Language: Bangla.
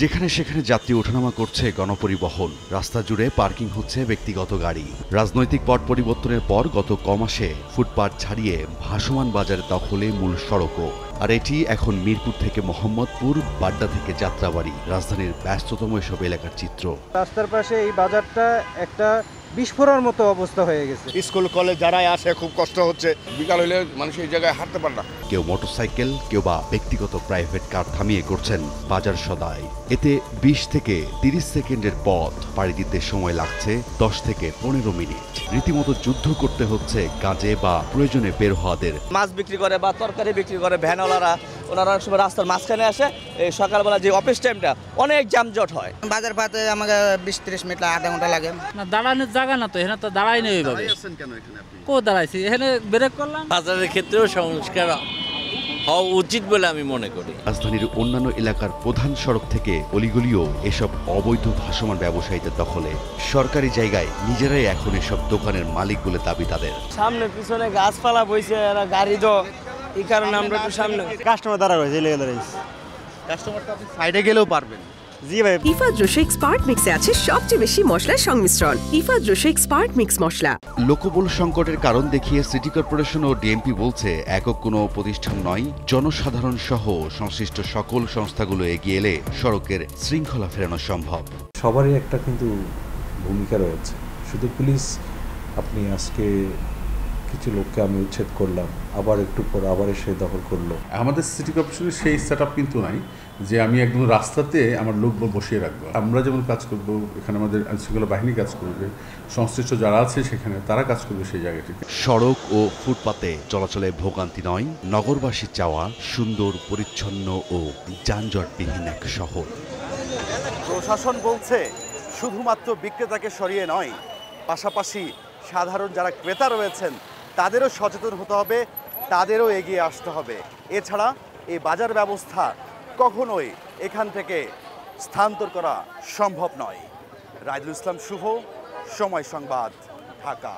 যেখানে সেখানে যাত্রী ওঠানামা করছে গণপরিবহন, রাস্তা জুড়ে পার্কিং হচ্ছে ব্যক্তিগত গাড়ি। রাজনৈতিক পট পরিবর্তনের পর গত কমাসে ফুটপাত ছাড়িয়ে ভাসমান বাজারের দখলে মূল সড়কও। আর এটি এখন মিরপুর থেকে মোহাম্মদপুর, বাড্ডা থেকে যাত্রাবাড়ি, রাজধানীর ব্যস্ততম এসব এলাকার চিত্র। রাস্তার পাশে এই বাজারটা একটা বিস্ফোরণের মতো অবস্থা হয়ে গেছে। স্কুল কলেজ যারাই আসে খুব কষ্ট হচ্ছে, বিকাল হলে মানুষ এই জায়গায় হাঁটতে পারে না। কেউ মোটরসাইকেল, কেউ বা ব্যক্তিগত প্রাইভেট কার থামিয়ে করছেন বাজার সদাই। এতে 20 থেকে 30 সেকেন্ডের পথ পাড়ি দিতে সময় লাগছে 10 থেকে 15 মিনিট। রীতিমতো যুদ্ধ করতে হচ্ছে কাজে বা প্রয়োজনে বের হওয়াদের। মাছ বিক্রি করে বা তরকারি বিক্রি করে ভ্যানওয়ালারা, ওনারা অনেক সময় রাস্তার মাঝখানে আসে। এই সকালবেলা যে অফিস টাইমটা অনেক যানজট হয়। বাজার পাতে আমাকে 20-30 মিনিট আধা ঘন্টা লাগে। না, দাঁড়ানোর জায়গা না তো, এখানে তো দাঁড়াই নেই ওইভাবে। দাঁড়াইছি এখানে ব্রেক করলাম। বাজারের ক্ষেত্রেও সংস্কার হওয়া উচিত বলে আমি মনে করি। রাজধানীর অন্যান্য এলাকার প্রধান সড়ক থেকে অলিগলিও এসব অবৈধ ভাসমান ব্যবসায়ীদের দখলে। সরকারি জায়গায় নিজেরাই এখন এসব দোকানের মালিক বলে দাবি তাদের। সামনে পিছনে গাছপালা বইছে, গাড়ি তো এই কারণে আমরা একটু সামনে কাস্টমার দাঁড়া রয়েছে, লেগে দাঁড়াইছে। কাস্টমার তো আপনি সাইডে গেলেও পারবেন। জি ভাই। ইফা জোশো এক্সপার্ট মিক্সে আছে সবচেয়ে বেশি মশলার সংমিশ্রণ। ইফা জোশো এক্সপার্ট মিক্স মশলা। লোকবল সংকটের কারণ দেখিয়ে সিটি কর্পোরেশন ও ডিএমপি বলছে একক কোনো প্রতিষ্ঠান নয়, জনসাধারণ সহ সংশ্লিষ্ট সকল সংস্থাগুলো এগিয়ে এলে সড়কের শৃঙ্খলা ফেরানো সম্ভব। সবারই একটা কিন্তু ভূমিকা রয়েছে। শুধু পুলিশ, আপনি আজকে কিছু লোককে আমি উচ্ছেদ করলাম, আবার একটু পর আবার এসে দখল করলো। আমাদের সিটি কর্পোরেশনের সেই সেট আপ কিন্তু নাই যে আমি একদম রাস্তাতে আমার লোক বসিয়ে রাখবো। আমরা যেমন কাজ করব, এখানে আমাদের আইনশৃঙ্খলা বাহিনী কাজ করবে, সংশ্লিষ্ট যারা আছে সেখানে তারা কাজ করবে সেই জায়গাটিতে। সড়ক ও ফুটপাতে চলাচলে ভোগান্তি নয়, নগরবাসীর চাওয়া সুন্দর, পরিচ্ছন্ন ও যানজটবিহীন এক শহর। প্রশাসন বলছে শুধুমাত্র বিক্রেতাকে সরিয়ে নয়, পাশাপাশি সাধারণ যারা ক্রেতা রয়েছেন তাদেরও সচেতন হতে হবে, তাদেরও এগিয়ে আসতে হবে। এছাড়া এই বাজার ব্যবস্থা কখনোই এখান থেকে স্থানান্তর করা সম্ভব নয়। রাইদুল ইসলাম শুভ, সময় সংবাদ, ঢাকা।